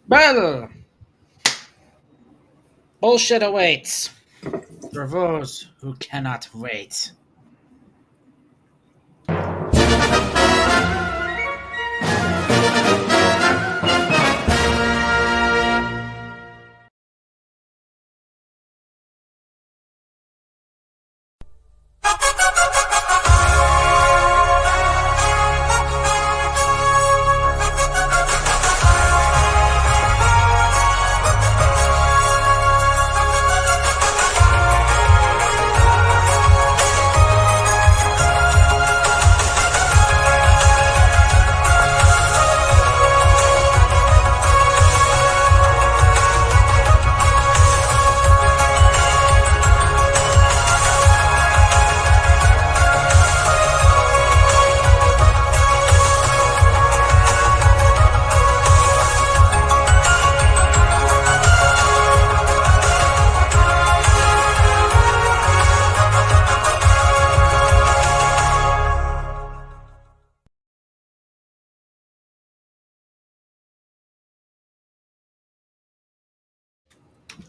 Well, bullshit awaits for those who cannot wait.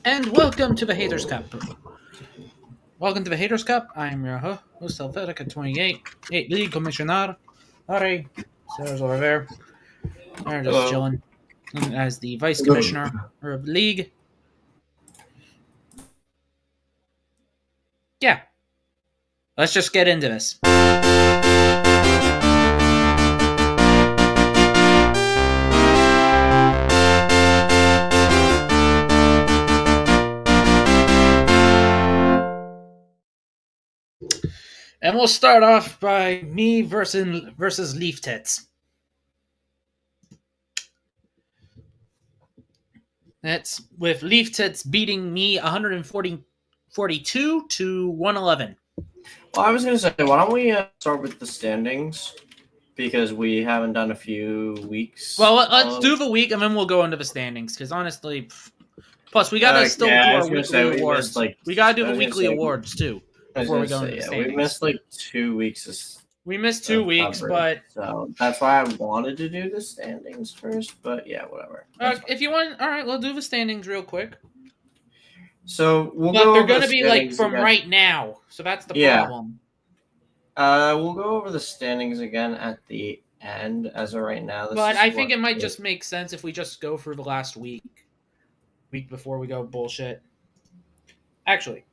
And welcome to the Haters Cup. Welcome to the Haters Cup. I'm your host, Helv28, League Commissioner. Alright, Sarah's over there. They're just chilling as the Vice Commissioner of the League. Yeah. Let's just get into this. And we'll start off by me versus Leaf Tits. That's with Leaf Tits beating me 142 to 111. Well, I was going to say, why don't we start with the standings? Because we haven't done a few weeks. Well, let's do the week, and then we'll go into the standings. Because honestly, plus we gotta still do our weekly awards. We gotta do the weekly awards too before we go into the standings. We missed like 2 weeks. We missed 2 weeks, but so that's why I wanted to do the standings first. But yeah, whatever. If you want, all right, we'll do the standings real quick. So but they're going to be like from right now, so that's the problem. We'll go over the standings again at the end as of right now. But I think it might just make sense if we just go through the last week before we go bullshit. Actually,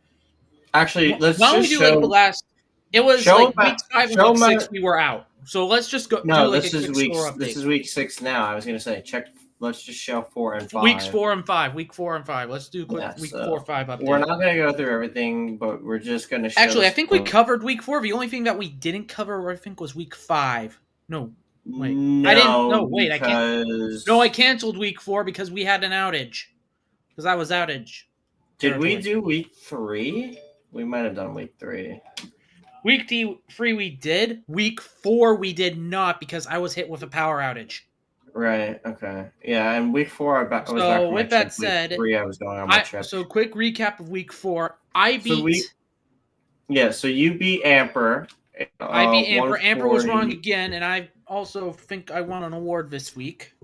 let's why don't just we do show, like the last? It was like week 5 and week 6 we were out. So let's just go. No, do like this a is quick week. score update. This is week 6 now. I was going to say check. Let's just show 4 and 5. Weeks 4 and 5. Week 4 and 5. Let's do a quick week 4 5 update. We're not going to go through everything, but we're just going to show. Actually, I think we covered week 4. The only thing that we didn't cover, I think, was week 5. No, wait. No, I didn't. No, wait. I can't. No, I canceled week 4 because we had an outage. Because I was outage. Did we do week 3? We might have done week 3. Week 3 we did. Week 4 we did not because I was hit with a power outage. Right. Okay. Yeah. And week 4, I was back. So with that said, week 3, I was going on my trip. So quick recap of week 4. I beat. So you beat Amper. I beat Amper. Amper was wrong again, and I also think I won an award this week.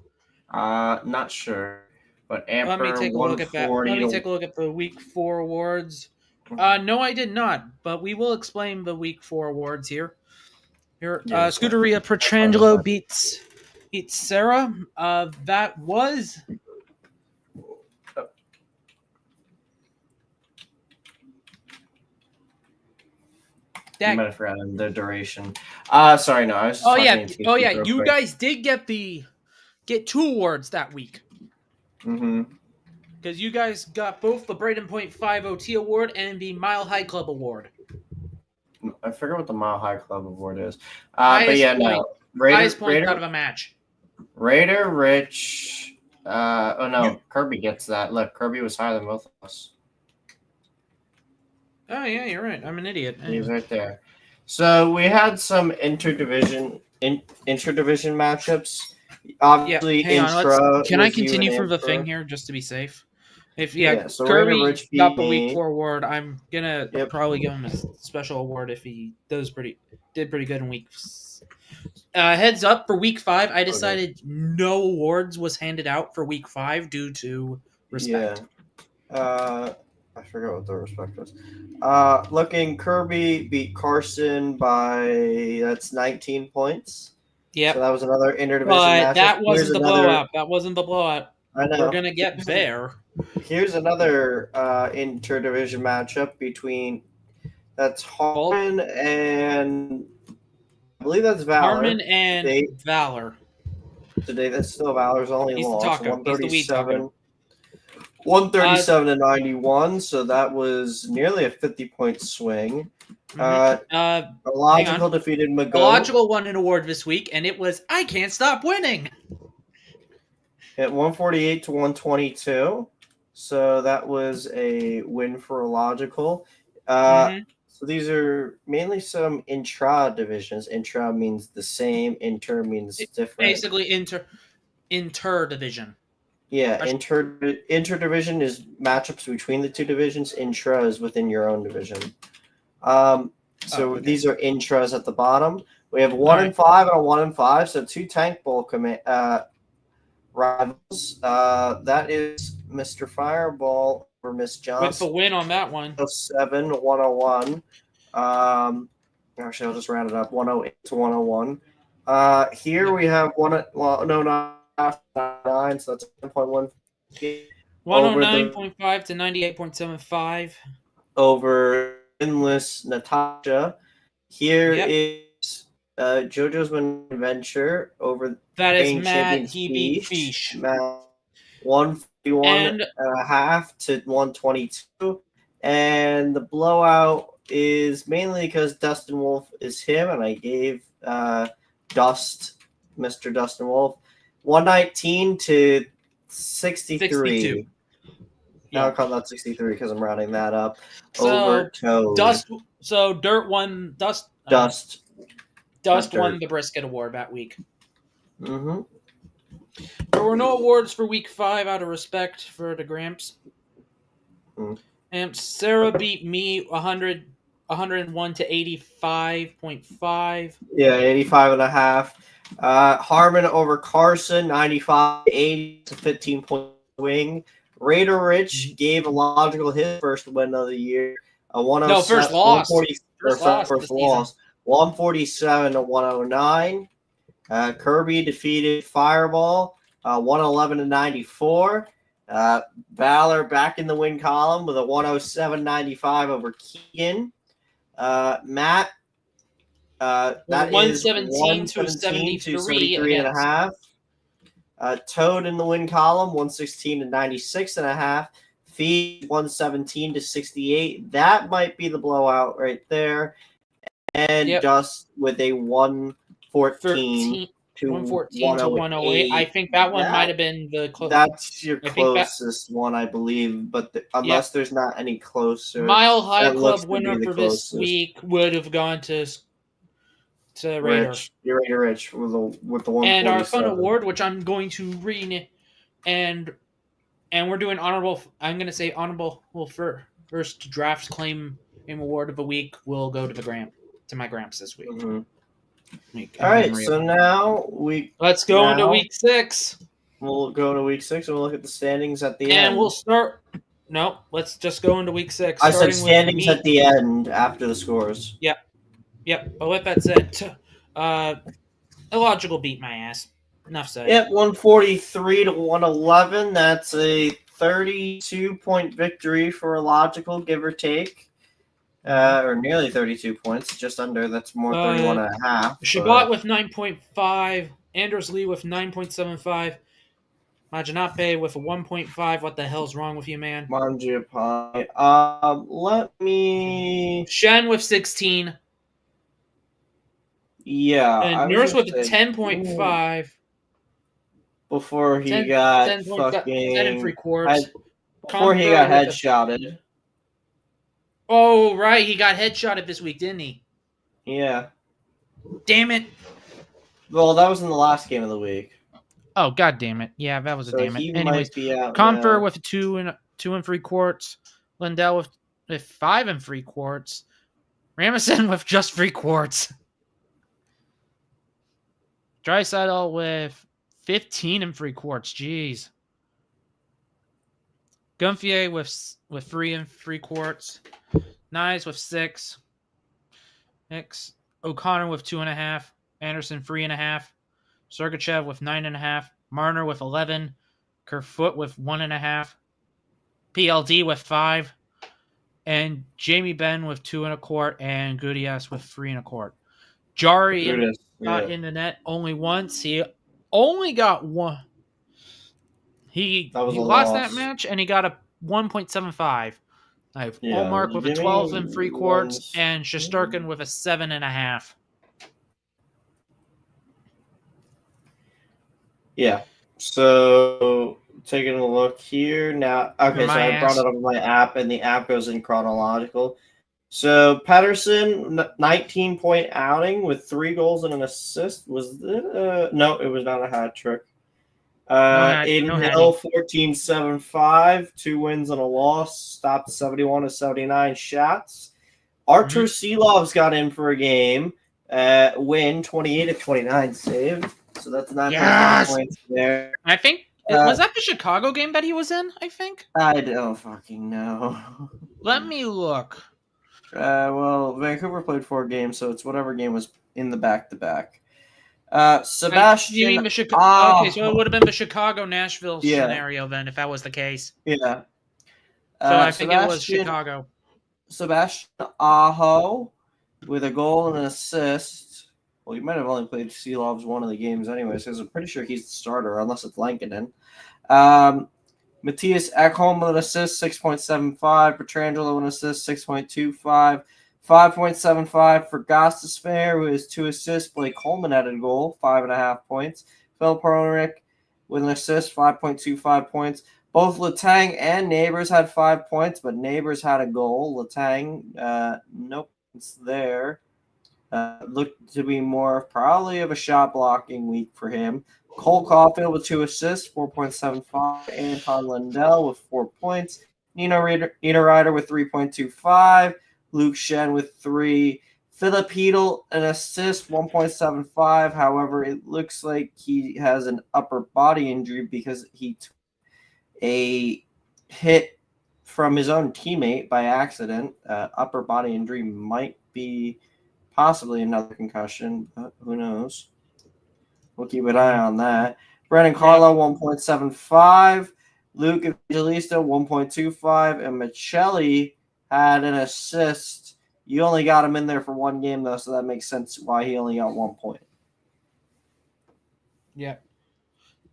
Not sure, but Amper. Let me take a look at that. Let me take a look at the week 4 awards. No, I did not, but we will explain the week 4 awards here. Scuderia Petrangelo beats Sarah. That was. You might have forgotten the duration. Sorry, no, I was. Just you guys did get 2 awards that week. Mm-hmm. Because you guys got both the Braden Point 5 OT award and the Mile High Club award. I forget what the Mile High Club award is. But yeah, no. Highest point out of a match. Raider, Rich. Kirby gets that. Look, Kirby was higher than both of us. Oh, yeah, you're right. I'm an idiot. He's right there. So we had some interdivision matchups. Obviously, can I continue through the thing here just to be safe? So Kirby got the week 4 award. I'm gonna probably give him a special award if he does pretty. did pretty good in weeks. Heads up for week 5. I decided no awards was handed out for week 5 due to respect. Yeah. I forgot what the respect was. Looking, Kirby beat Carson by that's 19 points. Yep. So that was another interdivision But matchup. that wasn't the blowout. That wasn't the blowout. I know. We're gonna get there. Here's another interdivision matchup between that's Harmon and I believe that's Valor. Harmon and Valor. Today that's still Valor's only He's the loss. taco. He's the weed taco. 137 to 91, so that was nearly a 50-point swing. Illogical defeated Mago. Illogical won an award this week, and it was I Can't Stop Winning. At 148 to 122, so that was a win for Illogical. So these are mainly some intra divisions. Intra means the same. Inter means different. Basically, inter division. Yeah, interdivision is matchups between the two divisions. Intra is within your own division. These are intras at the bottom. We have 1 and 5 and a 1 and 5, so 2 Tank Bowl rivals. That is Mr. Fireball or Miss Johnson. With the win on that one. 7 to 101. Actually, I'll just round it up. 108 to 101. Here we have 9, so that's 10.1. 109.5 to 98.75. Over Endless Natasha. Here is JoJo's Adventure over that is Matt. He beat Fish. 141 and a half to 122. And the blowout is mainly because Dustin Wolf is him, and I gave Mr. Dustin Wolf 119 to 63. 62. Now I'll call that 63 because I'm rounding that up. Over Toad. Dirt won. Dust won the Brisket Award that week. Mm-hmm. There were no awards for week 5 out of respect for the Gramps. And Sarah beat me 101 to 85.5. Yeah, 85 and a half. Harmon over Carson, 95 to 80. It's a 15-point swing. Raider Rich gave Illogical his first win of the year. First loss. First loss. 147 to 109. Kirby defeated Fireball, 111 to 94. Valor back in the win column with a 107.95 over Keegan. Matt, that 117 is to 73 and a half. Toad in the win column, 116 to 96 and a half. Feed 117 to 68. That might be the blowout right there. And Dust with a 114 to 108. I think that one might have been the closest. That's your closest one, I believe. But unless there's not any closer. Mile High Club winner for this week would have gone to Raider. Raider Rich with the 147. And our fun award, which I'm going to read, and we're doing honorable. I'm going to say honorable. Well, first draft claim award of the week will go to my Gramps this week. Mm-hmm. All right, so now let's go into week 6. We'll go to week 6 and we'll look at the standings at the end. And we'll start. No, let's just go into week 6. I said standings at the end after the scores. Yep. But with that said, Illogical beat my ass. Enough said. Yep, 143 to 111. That's a 32-point victory for Illogical, give or take. Or nearly 32 points, just under. That's more 31 and a half. Shabbat with 9.5. Anders Lee with 9.75. Majanape with a 1.5. What the hell's wrong with you, man? Mangiapai. Let me... Shen with 16. Yeah. And Nurse with a 10.5. Before he got 10 fucking... 10 and 3/4. Before he got headshotted. Oh, right. He got headshotted this week, didn't he? Yeah. Damn it. Well, that was in the last game of the week. Oh, god damn it. Yeah, that was a damn it. Anyways, out Comfer with 2 and 3/4. Lindell with 5 and 3/4. Ramison with just 3/4. Draisaitl with 15 and 3/4. Jeez. Gunfier with 3 and 3/4. Nyes with 6. Hicks. O'Connor with 2.5. Anderson 3.5. Sergachev with 9.5. Marner with 11. Kerfoot with 1.5. PLD with 5. And Jamie Benn with 2.25. And Gutierrez with 3.25. Jari in the net only once. He only got one. He lost that match, and he got a 1.75. I have Olmark with a 12 and 3/4 and Shesterkin with a 7.5. Yeah. So taking a look here now. Okay, so I brought it up on my app, and the app goes in chronological. So Patterson, 19-point outing with 3 goals and an assist. Was it? No, it was not a hat trick. Aiden Hill, 14-7-5, 2 wins and a loss. Stopped 71 of 79 shots. Artur Silov's got in for a game. Win, 28 of 29 saved. So that's 9 points there. I think was that the Chicago game that he was in? I think. I don't fucking know. Let me look. Well, Vancouver played 4 games, so it's whatever game was in the back-to-back. Sebastian. You mean okay, so it would have been the Chicago-Nashville scenario then, if that was the case. Yeah. So I think it was Chicago. Sebastian Aho with a goal and an assist. Well, you might have only played Silov's one of the games anyways, because I'm pretty sure he's the starter, unless it's Lankinen. Matthias Ekholm with an assist, 6.75. Petrangelo with an assist, 6.25. 5.75 for Gostisbehere, who has 2 assists. Blake Coleman had a goal, 5.5 points. Phil Peronik with an assist, 5.25 points. Both Letang and Neighbors had 5 points, but Neighbors had a goal. Letang, nope, it's there. Looked to be more probably of a shot blocking week for him. Cole Caulfield with 2 assists, 4.75. Anton Lundell with 4 points. Nino Ryder with 3.25. Luke Shen with 3. Philip Hedl, an assist, 1.75. However, it looks like he has an upper body injury because he took a hit from his own teammate by accident. Upper body injury might be possibly another concussion, but who knows? We'll keep an eye on that. Brendan Carlo, 1.75. Luke Evangelista, 1.25. And Michelli had an assist. You only got him in there for 1 game, though, so that makes sense why he only got 1 point. Yeah.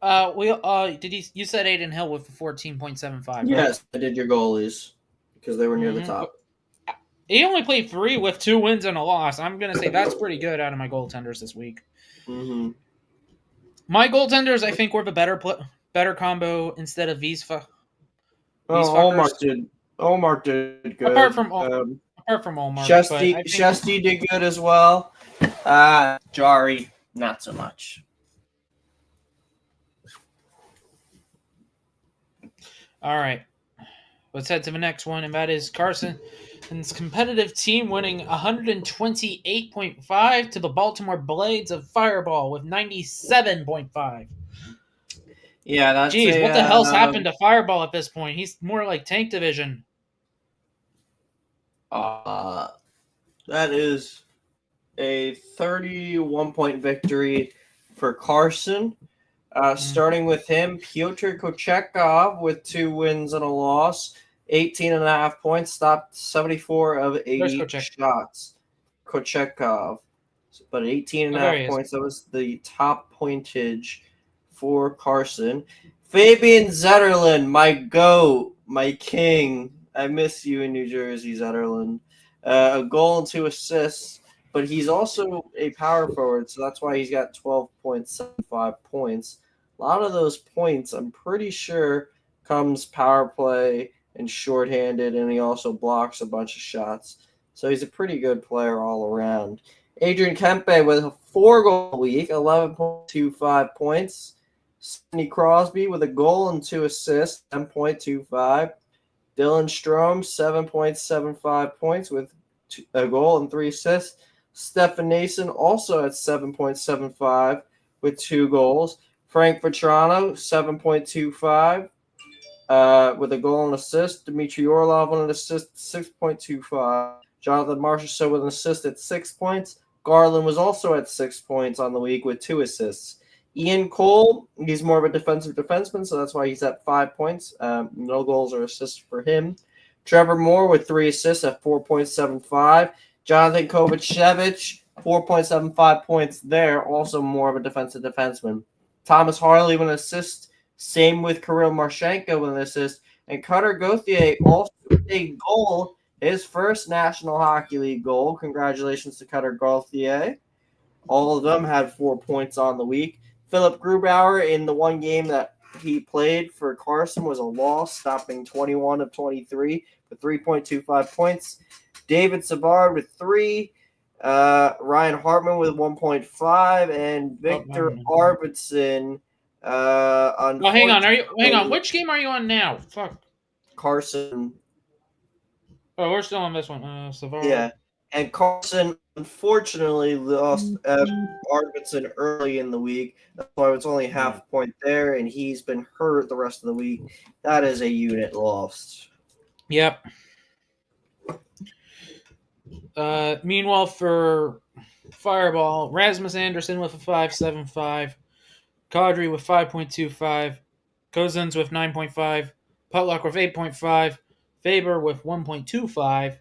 You said Aiden Hill with 14.75, right? Yes, I did your goalies because they were near the top. He only played 3 with 2 wins and a loss. I'm going to say that's pretty good out of my goaltenders this week. Mm-hmm. My goaltenders, I think, were the better combo instead of Wiesfa. Olmark did good. Apart from Olmark. Shesty did good as well. Jari, not so much. All right. Let's head to the next one, and that is Carson's competitive team winning 128.5 to the Baltimore Blades of Fireball with 97.5. Yeah, that's what the hell's happened to Fireball at this point? He's more like Tank Division. That is a 31-point victory for Carson. Starting with him, Pyotr Kochetkov with 2 wins and a loss, 18.5 points, stopped 74 of 80 shots. Kochetkov, but 18.5 points. That was the top pointage for Carson. Fabian Zetterlund, my goat, my king. I miss you in New Jersey, Zetterlund. A goal and 2 assists, but he's also a power forward, so that's why he's got 12.75 points. A lot of those points, I'm pretty sure, comes power play and shorthanded, and he also blocks a bunch of shots. So he's a pretty good player all around. Adrian Kempe with a 4-goal week, 11.25 points. Sidney Crosby with a goal and 2 assists, 10.25. Dylan Strome, 7.75 points with a goal and 3 assists. Stefan Nason also at 7.75 with 2 goals. Frank Vetrano, 7.25 with a goal and assist. Dmitry Orlov with an assist, 6.25. Jonathan Marchessault with an assist at 6 points. Garland was also at 6 points on the week with 2 assists. Ian Cole, he's more of a defensive defenseman, so that's why he's at 5 points. No goals or assists for him. Trevor Moore with 3 assists at 4.75. Jonathan Kovacevic, 4.75 points there, also more of a defensive defenseman. Thomas Harley with an assist. Same with Kirill Marchenko with an assist. And Cutter Gauthier also with a goal, his first National Hockey League goal. Congratulations to Cutter Gauthier. All of them had 4 points on the week. Philip Grubauer, in the one game that he played for Carson, was a loss, stopping 21 of 23 with 3.25 points. David Savard with 3. Ryan Hartman with 1.5. And Victor Arvidsson. Hang on. Which game are you on now? Fuck. Carson. Oh, we're still on this one. Savard. Yeah. And Carson, unfortunately, lost Arvidsson early in the week. That's why it's only half a point there, and he's been hurt the rest of the week. That is a unit lost. Yep. Meanwhile, for Fireball, Rasmus Anderson with a 5.75, Kadri with 5.25, Cousins with 9.5, Putlock with 8.5, Faber with 1.25,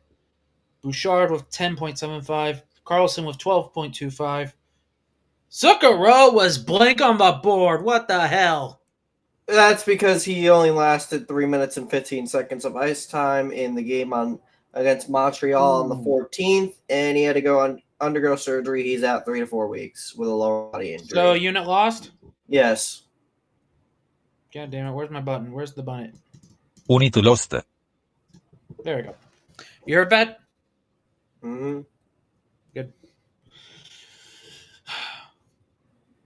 Bouchard with 10.75, Carlson with 12.25. Zuccarello was blank on the board. What the hell? That's because he only lasted 3 minutes and 15 seconds of ice time in the game against Montreal on the 14th, and he had to undergo surgery. He's out 3 to 4 weeks with a lower body injury. So, unit lost? Yes. God damn it. Where's my button? Where's the button? Unit lost. There we go. You're a bet? Mm-hmm. Good.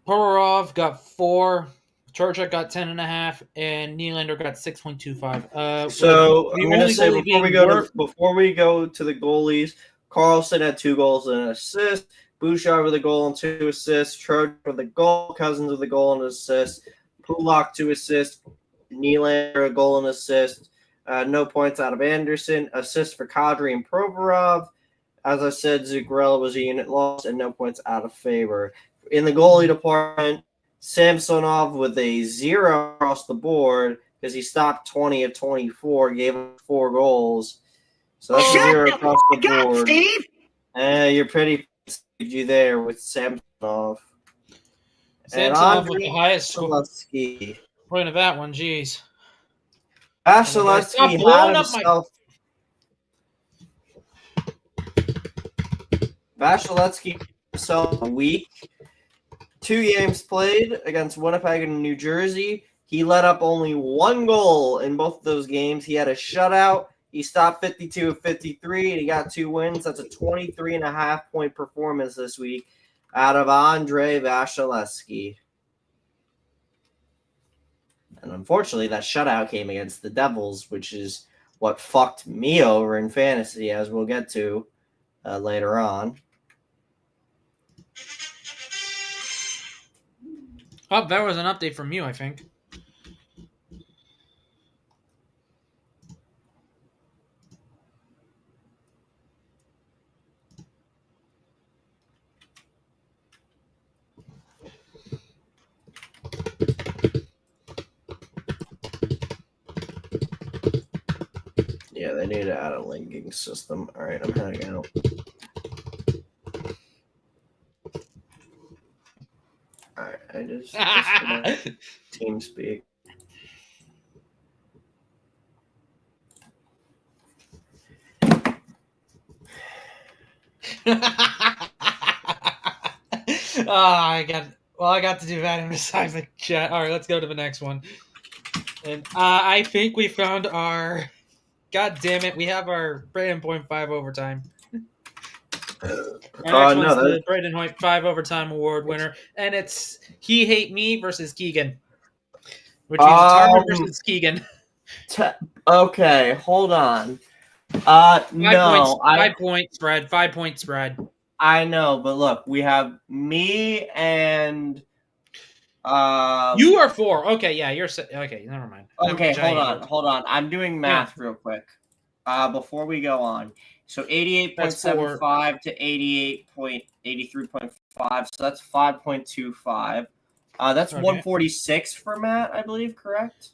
Pororov got 4. Churchuk got 10.5, and Nylander got 6.25. So I'm going to say before we go to the goalies, Carlson had 2 goals and an assist. Bouchard with a goal and 2 assists. Trout with a goal. Cousins with a goal and an assist. Pulak 2 assists. Nylander a goal and assist. No points out of Anderson. Assist for Kadri and Provorov. As I said, Zuccarello was a unit loss and no points out of Faber. In the goalie department, Samsonov with a 0 across the board because he stopped 20 of 24, gave up 4 goals. So that's a 0 across the board. Steve. You're pretty you there with Samsonov. Samsonov with the highest score. Point of that one, jeez. Vasilevsky had himself. Vasilevsky himself a week. 2 games played against Winnipeg and New Jersey. He let up only 1 goal in both of those games. He had a shutout. He stopped 52 of 53, and he got 2 wins. That's a 23.5-point performance this week out of Andrei Vasilevsky. And unfortunately, that shutout came against the Devils, which is what fucked me over in fantasy, as we'll get to later on. Oh, there was an update from you, I think. Yeah, they need to add a linking system. All right, I'm heading out. All right, I just TeamSpeak. I got to do that in the seismic chat. All right, let's go to the next one. And I think we found our. God damn it, we have our Braden Point 5 overtime. Our next one's the Braden Point 5 overtime award winner, and it's He Hate Me versus Keegan, which is Tarver versus Keegan. Okay, hold on. 5 point spread. 5 point spread. I know, but look, we have me and You are 4. Okay, yeah, you're okay. Never mind. Okay, hold on. I'm doing math real quick. Before we go on, so 88.75 to 88.83.5. So that's 5.25. That's 146 for Matt, I believe. Correct.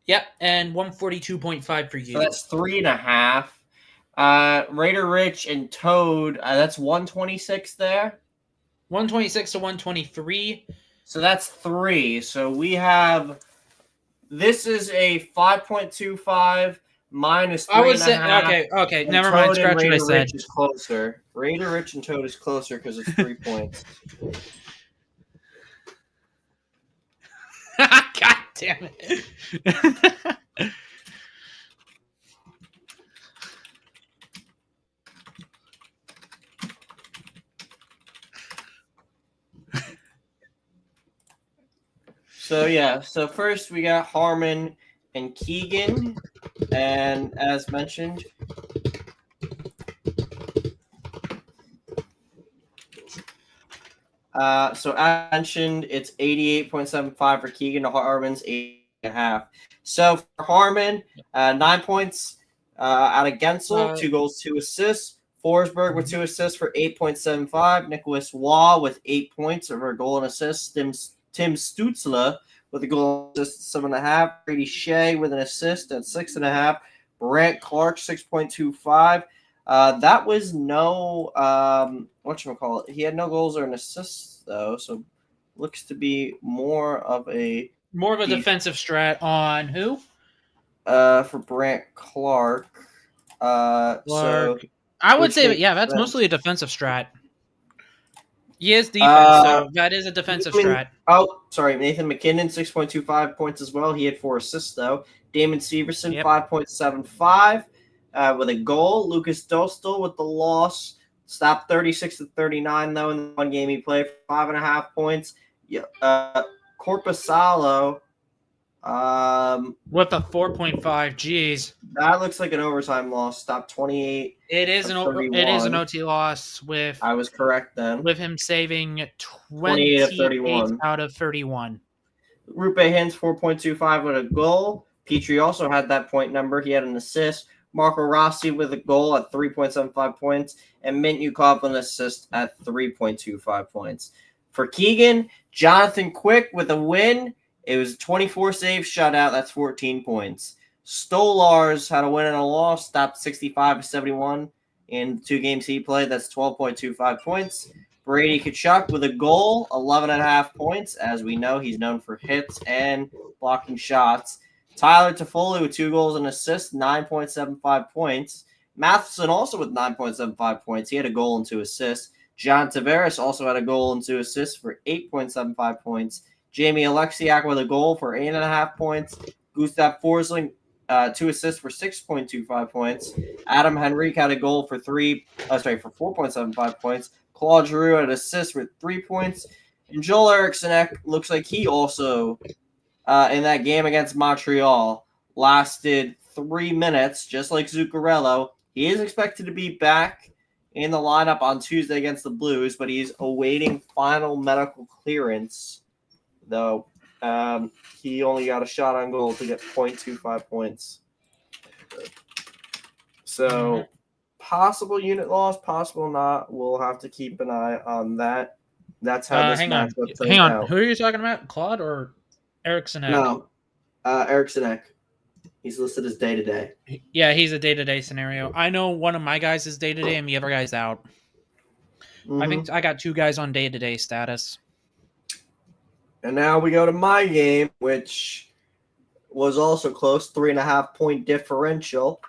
Yep, and 142.5 for you. So that's 3.5. Raider Rich and Toad. That's 126 there. 126 to 123. So that's 3. So we have. This is a 5.25 minus 3.5. I would say okay. Never mind. Scratch what I said. Rich is closer. Raider Rich and Toad is closer because it's 3 points. God damn it. So yeah, so first we got Harmon and Keegan, and as mentioned, it's 88.75 for Keegan to Harmon's 8.5. So for Harmon, 9 points out of Gensel, 2 goals, 2 assists. Forsberg with 2 assists for 8.75. Nicholas Waugh with 8 points over a goal and assist. Tim Stutzla with a goal and assist at 7.5. Brady Shea with an assist at 6.5. Brant Clark 6.25. That was no whatchamacallit. He had no goals or an assist though, so looks to be more of a defensive strat on who? For Brant Clark. So I would say that's mostly a defensive strat. He is defense, so that is a defensive strat. Oh, sorry. Nathan McKinnon, 6.25 points as well. He had 4 assists, though. Damon Severson, 5.75 with a goal. Lucas Dostal with the loss. Stopped 36 to 39, though, in the one game he played for 5.5 points. Corpusalo. With a 4.5, jeez. That looks like an overtime loss. Stopped 28. It is an OT loss with. I was correct then. With him saving 28 out of 31. Rupe Hintz 4.25 with a goal. Petrie also had that point number. He had an assist. Marco Rossi with a goal at 3.75 points, and Mintyukov an assist at 3.25 points. For Keegan, Jonathan Quick with a win. It was a 24 save shutout. That's 14 points. Stolars had a win and a loss. Stopped 65-71 in 2 games he played. That's 12.25 points. Brady Tkachuk with a goal, 11.5 points. As we know, he's known for hits and blocking shots. Tyler Toffoli with 2 goals and assists, 9.75 points. Matheson also with 9.75 points. He had a goal and 2 assists. John Tavares also had a goal and 2 assists for 8.75 points. Jamie Alexiak with a goal for 8.5 points. Gustav Forsling, 2 assists for 6.25 points. Adam Henrique had a goal for 4.75 points. Claude Giroux had an assist with 3 points. And Joel Eriksson looks like he also, in that game against Montreal, lasted 3 minutes, just like Zuccarello. He is expected to be back in the lineup on Tuesday against the Blues, but he's awaiting final medical clearance. Though he only got a shot on goal to get 0.25 points. So possible unit loss, possible not. We'll have to keep an eye on that. That's how this matchup plays out. Hang on. Who are you talking about? Claude or Eriksson? No, Eriksson. He's listed as day-to-day. Yeah, he's a day-to-day scenario. I know one of my guys is day-to-day and the other guy's out. Mm-hmm. I think I got 2 guys on day-to-day status. And now we go to my game, which was also close, 3.5 point differential.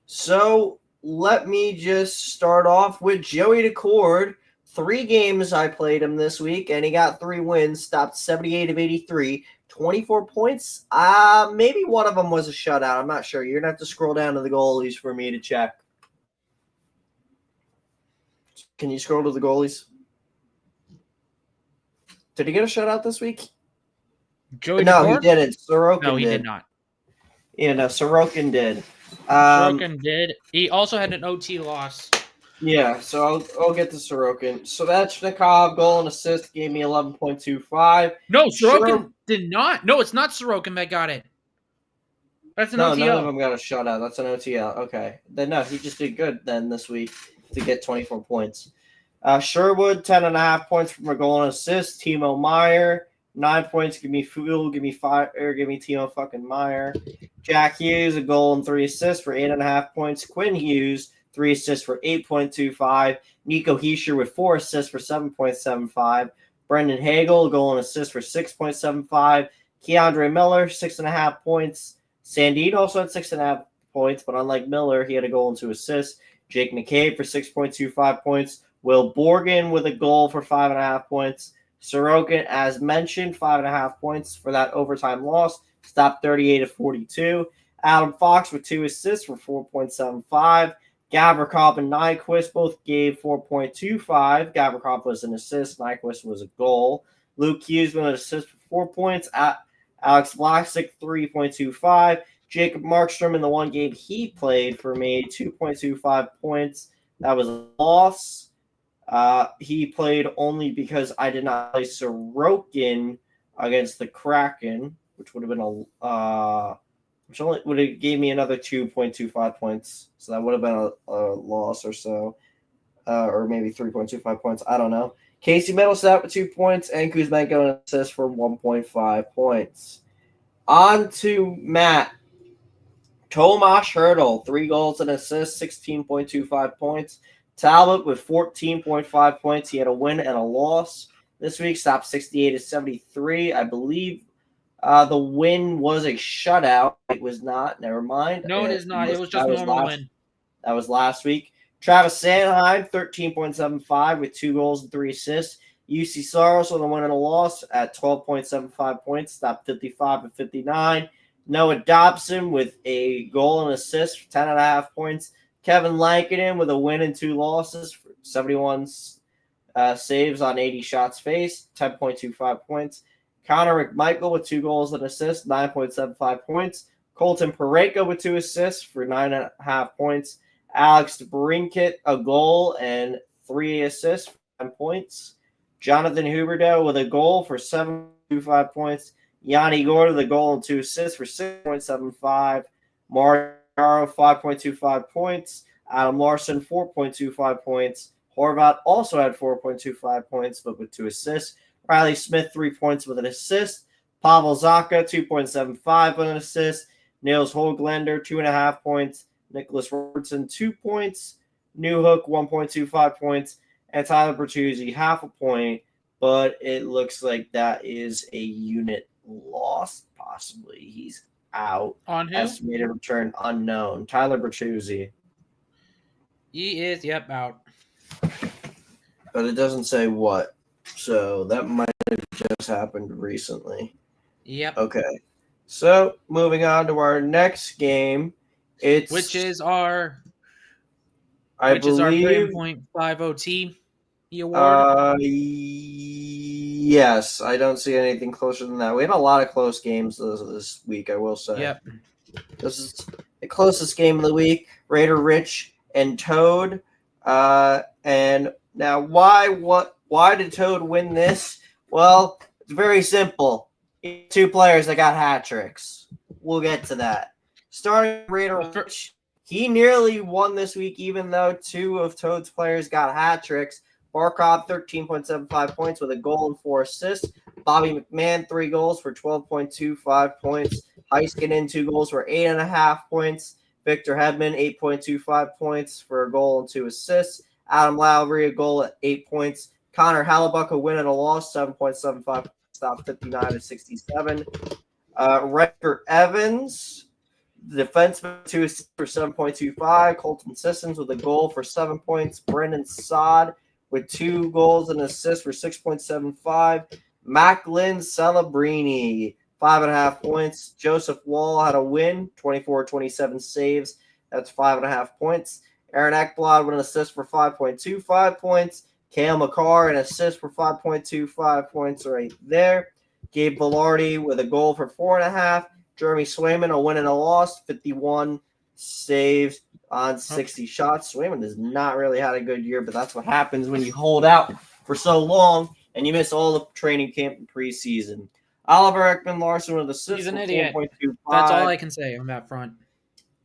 So let me just start off with Joey Decord. 3 games I played him this week, and he got 3 wins, stopped 78 of 83, 24 points. Maybe one of them was a shutout. I'm not sure. You're going to have to scroll down to the goalies for me to check. Can you scroll to the goalies? Did he get a shutout this week? Joey No, Decord? he didn't. Sorokin did not. Yeah, no, Sorokin did. Sorokin did. He also had an OT loss Yeah, so I'll get to Sorokin. Svechnikov, goal and assist, gave me 11.25. No, Sure. Sorokin did not. No, it's not Sorokin that got it. That's an No, none of OTL. them got a shutout. That's an OTL. Okay. Then no, he just did good then this week to get 24 points. Sherwood, 10.5 points from a goal and assist. Timo Meyer, 9 points. Give me Fool. Give me five. Or give me Timo fucking Meyer. Jack Hughes, a goal and 3 assists for 8.5 points. Quinn Hughes, 3 assists for 8.25. Nico Heischer with 4 assists for 7.75. Brendan Hagel, a goal and assist for 6.75. Keandre Miller, 6.5 points. Sandin also had 6.5 points, but unlike Miller, he had a goal and 2 assists. Jake McCabe for 6.25 points. Will Borgen with a goal for 5.5 points. Sorokin, as mentioned, 5.5 points for that overtime loss. Stopped 38 of 42. Adam Fox with 2 assists for 4.75. Gavrikov and Nyquist both gave 4.25. Gavrikov was an assist. Nyquist was a goal. Luke Hughes with an assist for 4 points. Alex Vlasic, 3.25. Jacob Markstrom in the one game he played for me, 2.25 points. That was a loss. He played only because I did not play Sorokin against the Kraken, which would have been which only would have gave me another 2.25 points. So that would have been a loss or so, or maybe 3.25 points. I don't know. Casey Middleset with 2 points and Kuzmenko an assist for 1.5 points. On to Matt. Tomas Hertl, 3 goals and assists, 16.25 points. Talbot with 14.5 points. He had a win and a loss. This week, stopped 68 to 73. I believe the win was a shutout. It was not. Never mind. No, it is not. It was just normal win. That was last week. Travis Sanheim, 13.75 with 2 goals and 3 assists. UC Saros with a win and a loss at 12.75 points. Stopped 55 and 59. Noah Dobson with a goal and assist for 10.5 points. Kevin Lankinen with a win and 2 losses for 71 saves on 80 shots faced, 10.25 points. Connor McMichael with 2 goals and assists, 9.75 points. Colton Parayko with 2 assists for 9.5 points. Alex DeBrincat, a goal and 3 assists for 10 points. Jonathan Huberdeau with a goal for 7.25 points. Yanni Gorda, the goal and 2 assists for 6.75. Mario, 5.25 points. Adam Larson, 4.25 points. Horvat also had 4.25 points, but with 2 assists. Riley Smith, 3 points with an assist. Pavel Zacha, 2.75 with an assist. Niels Holglander, 2.5 points. Nicholas Robertson, 2 points. Newhook, 1.25 points. And Tyler Bertuzzi, half a point. But it looks like that is a unit loss, possibly. He's out. On who? Estimated return unknown. Tyler Bertuzzi. He is, yep, out. But it doesn't say what. So that might have just happened recently. Yep. Okay. So moving on to our next game. Which is our 3.50 T award. Yes, I don't see anything closer than that. We had a lot of close games this week, I will say. Yep. This is the closest game of the week. Raider Rich and Toad. And now why did Toad win this? Well, it's very simple. 2 players that got hat tricks. We'll get to that. Starting Raider Rich, he nearly won this week, even though 2 of Toad's players got hat tricks. Barkov, 13.75 points with a goal and 4 assists. Bobby McMahon, 3 goals for 12.25 points. Heiskanen, 2 goals for 8.5 points. Victor Hedman, 8.25 points for a goal and 2 assists. Adam Lowry, a goal at 8 points. Connor Hallebuck, a win and a loss, 7.75, stopped 59 to 67. Rector Evans, the defenseman, 2 assists for 7.25. Colton Sissons with a goal for 7 points. Brendan Saad with 2 goals and assists for 6.75. Macklin Celebrini, 5.5 points. Joseph Wall had a win, 24-27 saves. That's 5.5 points. Aaron Ekblad with an assist for 5.25 points. Cale McCarr, an assist for 5.25 points right there. Gabe Velarde with a goal for 4.5. Jeremy Swayman, a win and a loss, 51 saves. on 60 shots. Swayman has not really had a good year, but that's what happens when you hold out for so long and you miss all the training camp and preseason. Oliver Ekman-Larsson with assists. He's an for idiot. 4.25. That's all I can say on that front.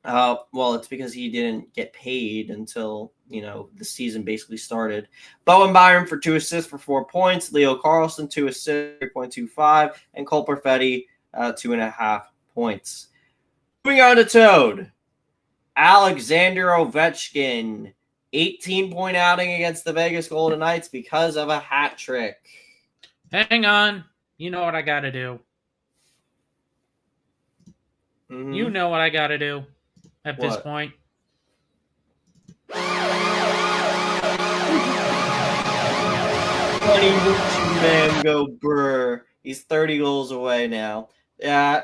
Well, it's because he didn't get paid until, the season basically started. Bowen Byram for 2 assists for 4 points. Leo Carlson, 2 assists, 3.25. And Cole Perfetti, 2.5 points. Moving on to Toad. Alexander Ovechkin, 18-point outing against the Vegas Golden Knights because of a hat trick. Hang on. You know what I got to do. Mm-hmm. You know what I got to do at this point. Mango Burr. He's 30 goals away now.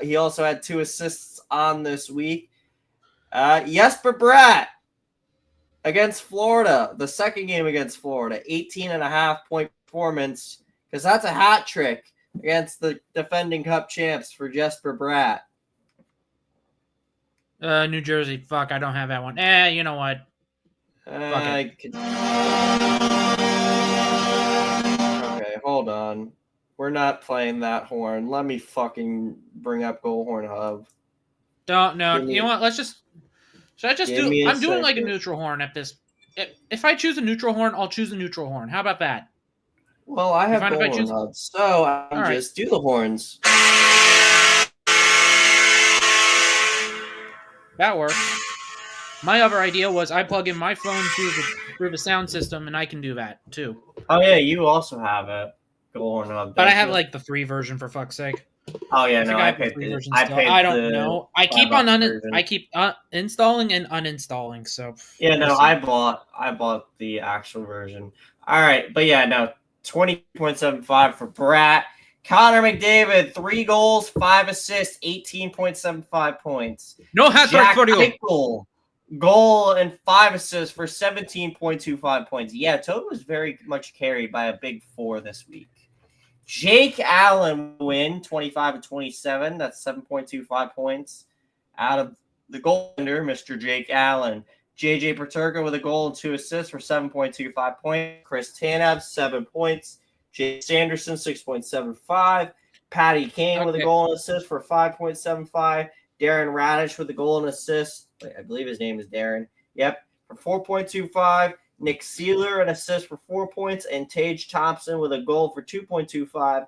He also had 2 assists on this week. Jesper Bratt against Florida, the second game against Florida, 18.5-point performance, because that's a hat trick against the defending Cup champs for Jesper Bratt. New Jersey. Fuck, I don't have that one. You know what? Okay, hold on. We're not playing that horn. Let me fucking bring up Goalhorn Hub. No. You know what? Let's just... Should I just do... I'm doing like a neutral horn at this... If I choose a neutral horn, I'll choose a neutral horn. How about that? Well, I have Goalhorn Hub, so I'll just do the horns. That works. My other idea was I plug in my phone through the sound system, and I can do that, too. Oh, yeah, you also have a Goalhorn Hub. But I have, like, the free version, for fuck's sake. Oh, yeah, I paid I don't know. I keep installing and uninstalling, so... Yeah, no, I bought the actual version. All right, but yeah, no, 20.75 for Bratt. Connor McDavid, 3 goals, 5 assists, 18.75 points. No hat trick for you. Goal and 5 assists for 17.25 points. Yeah, Toad was very much carried by a big 4 this week. Jake Allen win, 25-27. That's 7.25 points out of the goaltender, Mr. Jake Allen. JJ Paterka with a goal and 2 assists for 7.25 points. Chris Tanev, 7 points. Jake Sanderson, 6.75. Patty Kane with a goal and assist for 5.75. Darren Radish with a goal and assist. I believe his name is Darren. Yep, for 4.25. Nick Seeler, an assist for 4 points. And Tage Thompson with a goal for 2.25.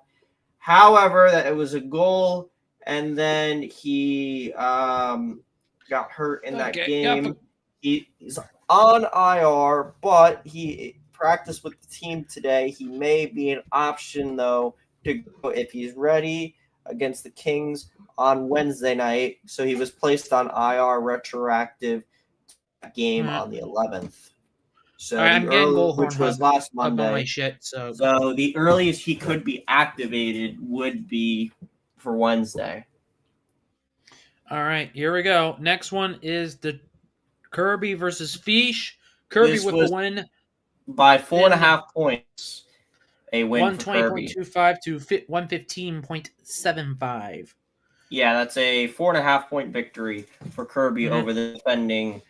However, that it was a goal, and then he got hurt in that game. He's on IR, but he practiced with the team today. He may be an option, though, to go if he's ready against the Kings on Wednesday night. So he was placed on IR retroactive game on the 11th. So I'm getting Goalhorn which was last Monday. My shit, so the earliest he could be activated would be for Wednesday. All right, here we go. Next one is the Kirby versus Fish. Kirby with the win by 4.5 points. A win for Kirby. 120.25 to 115.75. Yeah, that's a 4.5-point victory for Kirby over the defending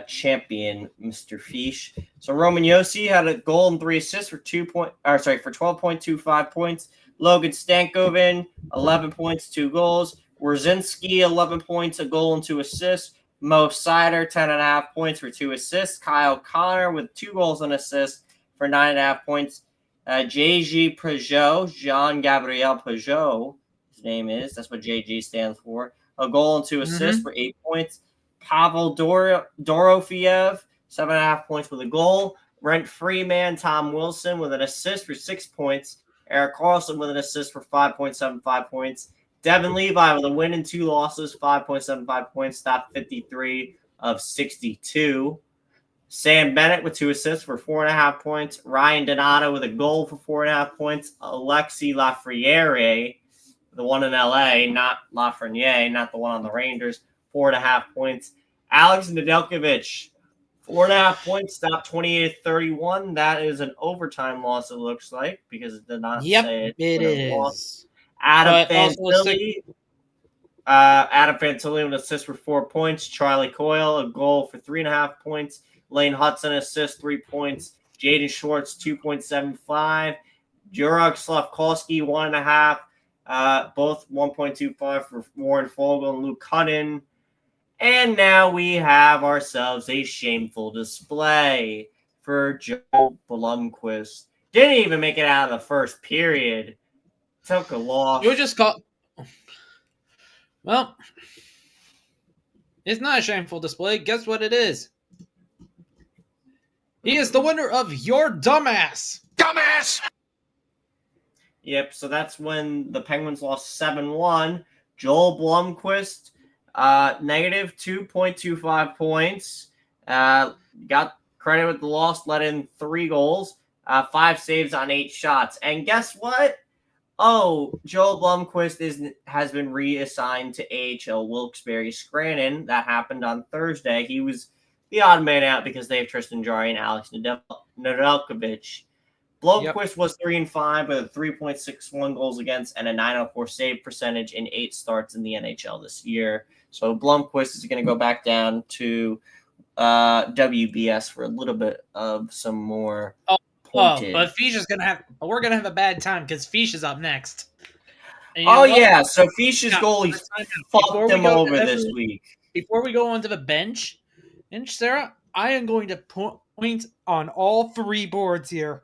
champion, Mr. Fish. So Roman Josi had a goal and 3 assists for 12.25 points. Logan Stankoven, 11 points, 2 goals. Wierzinski, 11 points, a goal and 2 assists. Mo Sider, 10.5 points for 2 assists. Kyle Connor with 2 goals and assists for 9.5 points. JG Peugeot, Jean-Gabriel Peugeot, his name is. That's what JG stands for. A goal and 2 assists for 8 points. Pavel Dorofiev, 7.5 points with a goal. Rent Freeman, Tom Wilson with an assist for 6 points. Eric Carlson with an assist for 5.75 points. Devin Levi with a win and 2 losses, 5.75 points, top 53 of 62. Sam Bennett with 2 assists for 4.5 points. Ryan Donato with a goal for 4.5 points. Alexi Lafreniere, the one in LA, not Lafreniere, not the one on the Rangers, 4.5 points. Alex Nedeljkovic, 4.5 points, top 28-31. That is an overtime loss, it looks like, because it did not say it is. Adam Fantilli. Adam Fantilli, an assist for 4 points. Charlie Coyle, a goal for 3.5 points. Lane Hudson, assist, 3 points. Jaden Schwartz, 2.75. Jurek Slavkovsky, 1.5. Both 1.25 for Warren Fogle and Luke Hutton. And now we have ourselves a shameful display for Joe Blomqvist. Didn't even make it out of the first period. Took a loss. You just call. Well, it's not a shameful display. Guess what it is? He is the winner of Your Dumbass. Dumbass! Yep, so that's when the Penguins lost 7-1. Joel Blomqvist, negative 2.25 points. Got credit with the loss, let in 3 goals, 5 saves on 8 shots. And guess what? Oh, Joel Blomqvist has been reassigned to AHL Wilkes-Barre Scranton. That happened on Thursday. He was the odd man out because they have Tristan Jarry and Alex Nedeljkovic. Blomqvist was 3-5 with a 3.61 goals against and a 904 save percentage in 8 starts in the NHL this year. So Blomqvist is going to go back down to WBS for a little bit of some more. But Fish is gonna have. We're gonna have a bad time because Fish is up next. Yeah. So Fish's goalie fucked him over this week. Before we go on to the bench, and Sarah, I am going to point on all 3 boards here.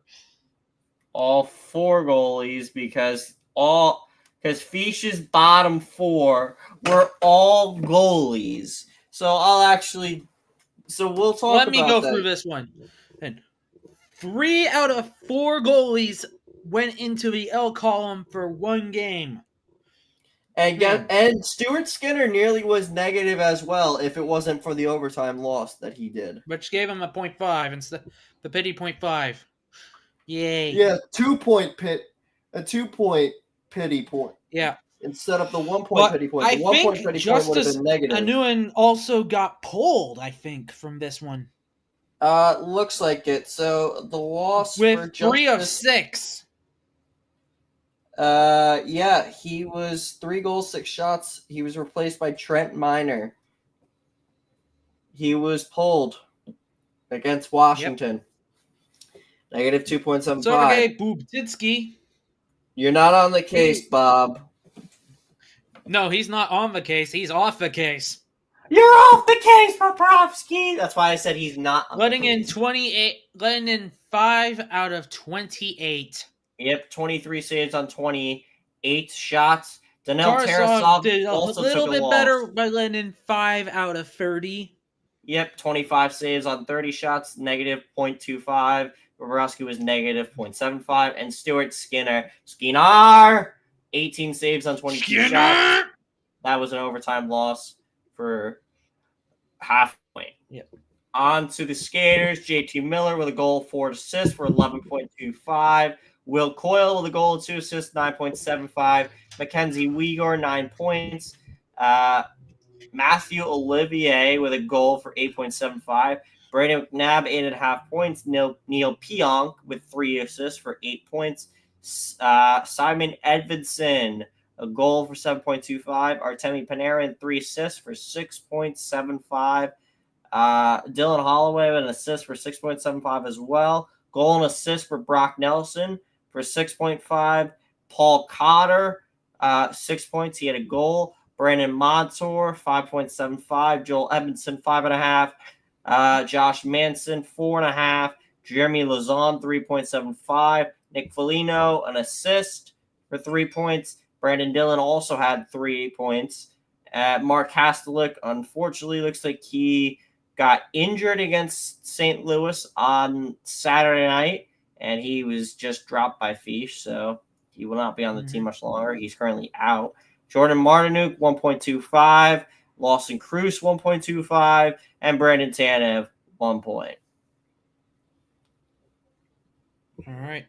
All 4 goalies because Fish's bottom 4 were all goalies. So we'll talk. Let me go through this one. And 3 out of 4 goalies went into the L column for 1 game. And Stuart Skinner nearly was negative as well if it wasn't for the overtime loss that he did. Which gave him a 0.5 instead the pity 0.5. Yay. Yeah, 2-point pity point. Yeah. Instead of the 1-point pity point. The 1-point pity point would have been negative. Anuin also got pulled, I think, from this one. Looks like it. So the loss with 3 of 6. Yeah, he was 3 goals, 6 shots. He was replaced by Trent Miner. He was pulled against Washington. Yep. Negative 2.75. Sergei Bubtitsky. You're not on the case, Bob. No, he's not on the case. He's off the case. You're off the case, Bobrovsky. That's why I said he's not on letting in 5 out of 28. Yep, 23 saves on 28 shots. Daniil Tarasov did also a little took bit loss. better by letting in 5 out of 30. Yep, 25 saves on 30 shots, negative 0.25. Bobrovsky was negative 0.75. And Stuart Skinner, 18 saves on 22 shots. That was an overtime loss for half point. Yep. On to the skaters. JT Miller with a goal, 4 assists for 11.25. Will Coyle with a goal and 2 assists, 9.75. Mackenzie Weigor, 9 points. Matthew Olivier with a goal for 8.75. Brandon McNabb, 8.5 points. Neil Pionk with 3 assists for 8 points. Simon Edvidson, a goal for 7.25. Artemi Panarin, 3 assists for 6.75. Dylan Holloway with an assist for 6.75 as well. Goal and assist for Brock Nelson for 6.5. Paul Cotter, 6 points. He had a goal. Brandon Montour, 5.75. Joel Edmondson, 5.5. Josh Manson, 4.5. Jeremy Lazon, 3.75. Nick Foligno, an assist for 3 points. Brandon Dillon also had 3 points. Mark Hastelik, unfortunately, looks like he got injured against St. Louis on Saturday night, and he was just dropped by Fish, so he will not be on the team much longer. He's currently out. Jordan Martinuk, 1.25. Lawson Cruz, 1.25. And Brandon Tanev, 1 point. All right.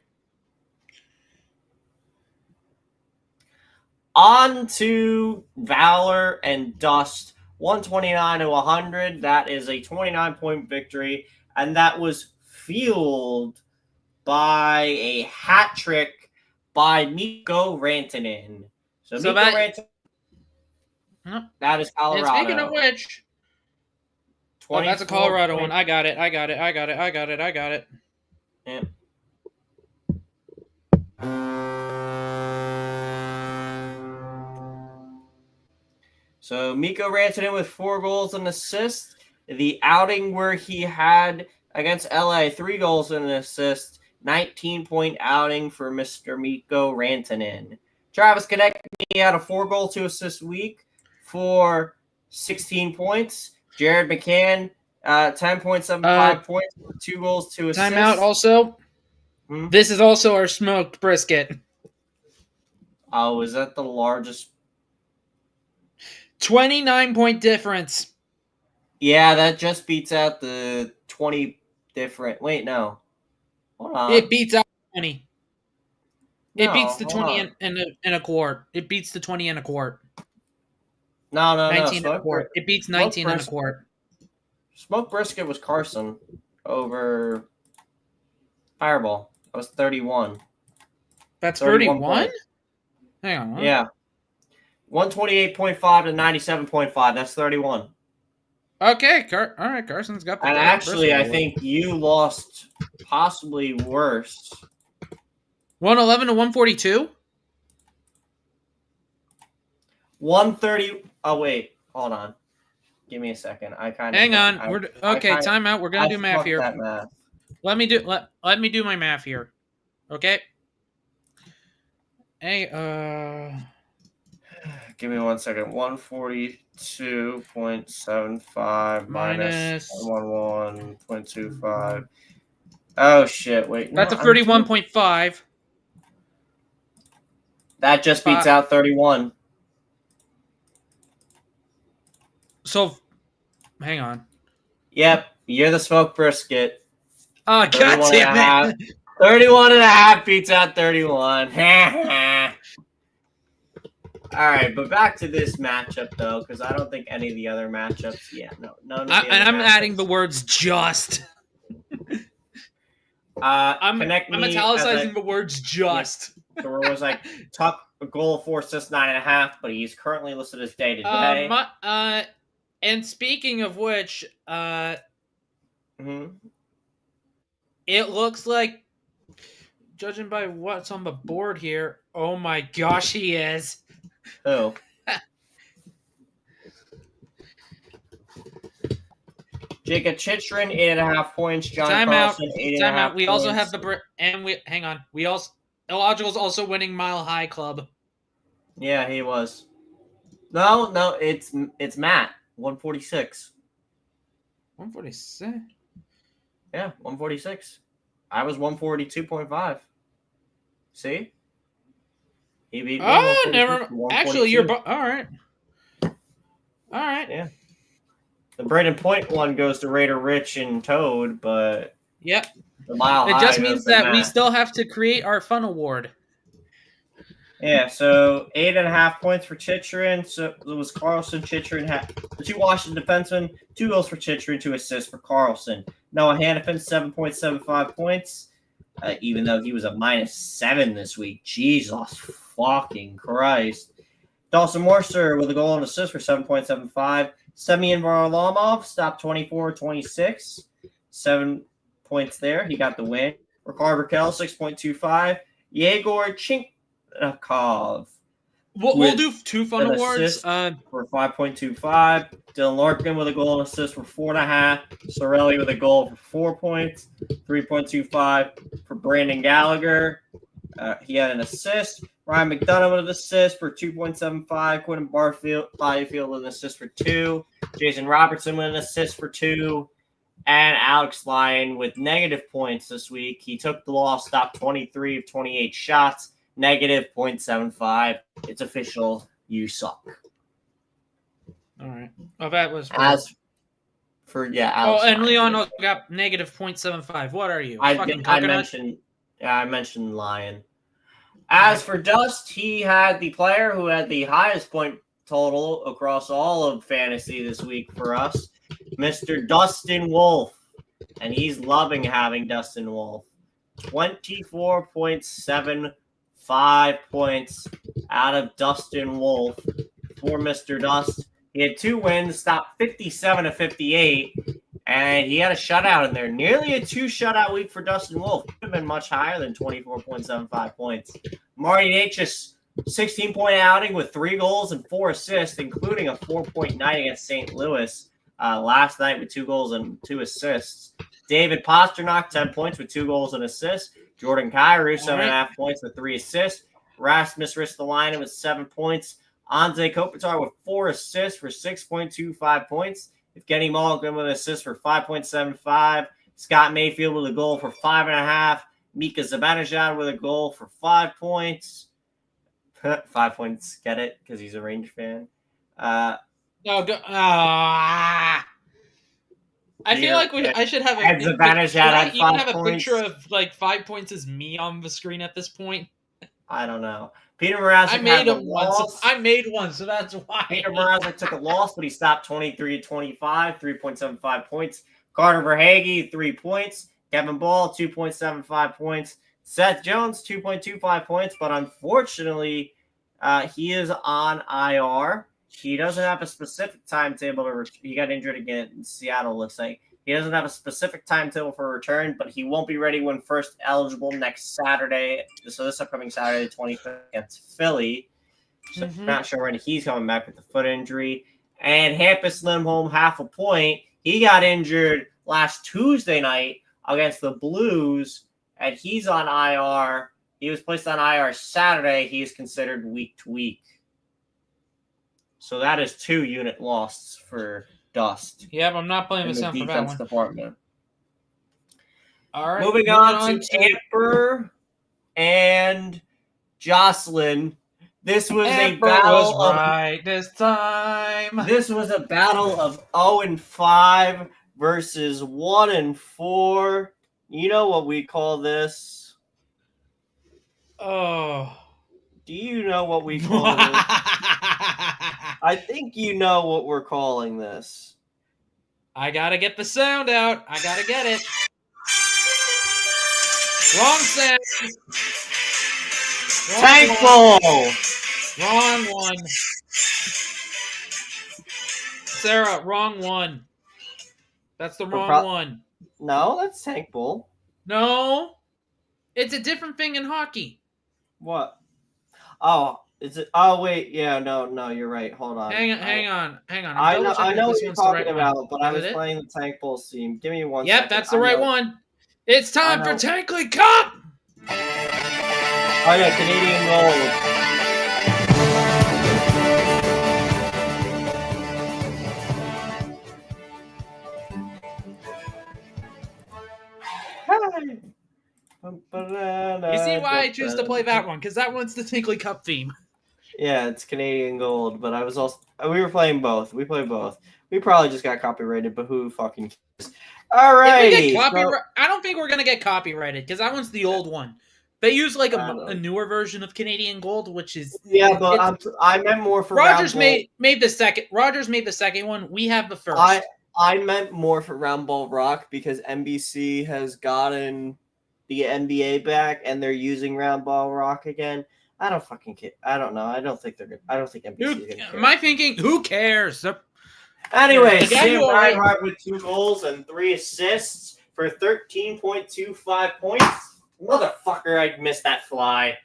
On to Valor and Dust, 129-100. That is a 29-point victory, and that was fueled by a hat trick by Mikko Rantanen. So Mikko Rantanen. No. That is And Colorado. speaking of which, that's a Colorado one. I got it. Yep. So Mikko Rantanen with 4 goals and assists. The outing where he had against LA 3 goals and an assist, 19-point outing for Mr. Mikko Rantanen. Travis Konecny had a 4-goal, 2-assist week for 16 points. Jared McCann, 10.75 points, 2 goals, 2 assists. Timeout also. This is also our smoked brisket. Oh, is that the largest? 29-point difference. Yeah, that just beats out the 20 different. Wait, no. Hold on. It beats out 20. No, it beats the hold 20 on. and a quart. It beats the 20 and a quart. No. 19 and a quart. It beats 19 and a quart. Smoked brisket was Carson over Fireball. That was 31. That's 31? Hang on. Yeah. 128.5 to 97.5. That's 31. Okay. All right. Carson's got the And actually, I think you lost possibly worse. 111 to 142? 130. Oh, wait. Hold on. Give me a second. Hang on. Timeout. We're gonna do math here. That math. Let me do my math here. Okay. Hey, give me 1 second. 142.75 minus 111.25. Oh shit! Wait. That's a 31.5. That just beats out 31. So, hang on. Yep, you're the smoked brisket. Oh, god damn it. 31 and a half beats out 31. All right, but back to this matchup, though, because I don't think any of the other matchups, none of the I'm adding the words just. I'm italicizing the words just. Yeah, there was like top goal, 4 assists, 9.5, but he's currently listed as day to day. And speaking of which, it looks like, judging by what's on the board here, oh my gosh, he is. Who? Jacob Chychrun, 8.5 points. John Carlson, 8.5 points. We also have hang on. Illogical's also winning Mile High Club. Yeah, he was. No, it's Matt, 146. 146? Yeah, 146. I was 142.5. See? He beat me. Oh, never. Actually, you're all right. All right. Yeah. The Braden Point one goes to Raider Rich and Toad, but yep. The Mile High it just means that we still have to create our fun award. Yeah, so 8.5 points for Chychrun. So it was Carlson. Chychrun had the 2 Washington defensemen, 2 goals for Chychrun, 2 assists for Carlson. Noah Hannafin, 7.75 points, even though he was a -7 this week. Jesus fucking Christ. Dawson Morser with a goal and assist for 7.75. Semyon Varlamov stopped 24-26. 7 points there. He got the win. Ricard Raquel, 6.25. Yegor Chinkov. We'll do 2 fun awards. For 5.25. Dylan Larkin with a goal and assist for 4.5. Sorelli with a goal for 4 points. 3.25 for Brandon Gallagher. He had an assist. Ryan McDonough with an assist for 2.75. Quentin Byfield with an assist for 2. Jason Robertson with an assist for 2. And Alex Lyon with negative points this week. He took the loss, stopped 23 of 28 shots. Negative 0.75. It's official. You suck. All right. Oh, that was Alex and Leon got negative 0.75. What are you? I mentioned Lyon. As for Dust, he had the player who had the highest point total across all of fantasy this week for us, Mr. Dustin Wolf. And he's loving having Dustin Wolf. 24.75 points out of Dustin Wolf for Mr. Dust. He had 2 wins, stopped 57-58, and he had a shutout in there. Nearly a 2 shutout week for Dustin Wolf. Could have been much higher than 24.75 points. Marty Nate just 16-point outing with 3 goals and 4 assists, including a 4-point night against St. Louis last night with 2 goals and 2 assists. David Pasternak, 10 points with 2 goals and assists. Jordan Kyrou, 7.5 points with 3 assists. Rasmus Ristolainen with 7 points. Anze Kopitar with 4 assists for 6.25 points. Evgeny Malkin with an assist for 5.75. Scott Mayfield with a goal for 5.5. Mika Zibanejad with a goal for 5 points. 5 points, get it? Because he's a Range fan. I feel like I should have a picture of like 5 points as me on the screen at this point. I don't know. Peter Mrazek I made one, so that's why. Peter Mrazek took a loss, but he stopped 23-25, 3.75 points. Carter Verhaeghe, 3 points. Kevin Ball, 2.75 points. Seth Jones, 2.25 points, but unfortunately, he is on IR. He doesn't have a specific timetable. He got injured again in Seattle, looks like. He doesn't have a specific timetable for return, but he won't be ready when first eligible next Saturday. So this upcoming Saturday, 25th, against Philly. So not sure when he's coming back with the foot injury. And Hampus Lindholm, 0.5 point. He got injured last Tuesday night against the Blues, and he's on IR. He was placed on IR Saturday. He's considered week to week. So that is 2 unit loss for Dust. Yep, I'm not playing this out for that one. Department. All right. Moving on to Amber and Jocelyn. This was a battle this time. This was a battle of 0-5 versus 1-4. You know what we call this? Oh. Do you know what we call this? I think you know what we're calling this. I gotta get the sound out. I gotta get it. Wrong sound. Thankful. Wrong one. Sarah, wrong one. That's the wrong one. No, that's Tankbull. No. It's a different thing in hockey. What? Oh, is it? Oh, wait. Yeah, no, you're right. Hold on. Hang on. I know what you're talking about, but I was playing the Tankbull scene. Give me one second. Yep, that's the right one. It's time for Tankley Cup! Oh, yeah, Canadian Gold. You see why I choose to play that one? Because that one's the Tankley Cup theme. Yeah, it's Canadian Gold, but I was also we were playing both. We played both. We probably just got copyrighted, but who fucking cares? All right. I don't think we're gonna get copyrighted because that one's the old one. They use like a newer version of Canadian Gold, which is but I meant more for Rogers made the second. Rogers made the second one. We have the first. I meant more for Round Ball Rock because NBC has gotten the NBA back and they're using Round Ball Rock again. I don't fucking care. I don't know. I don't think they're good. I don't think NBC is going to care. My thinking, who cares? Anyway, Sam Reinhart with 2 goals and 3 assists for 13.25 points. Motherfucker, I missed that fly.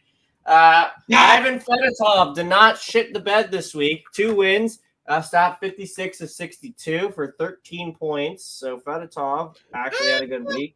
Ivan Fedotov did not shit the bed this week. 2 wins. Stopped 56-62 for 13 points. So Fedotov actually had a good week.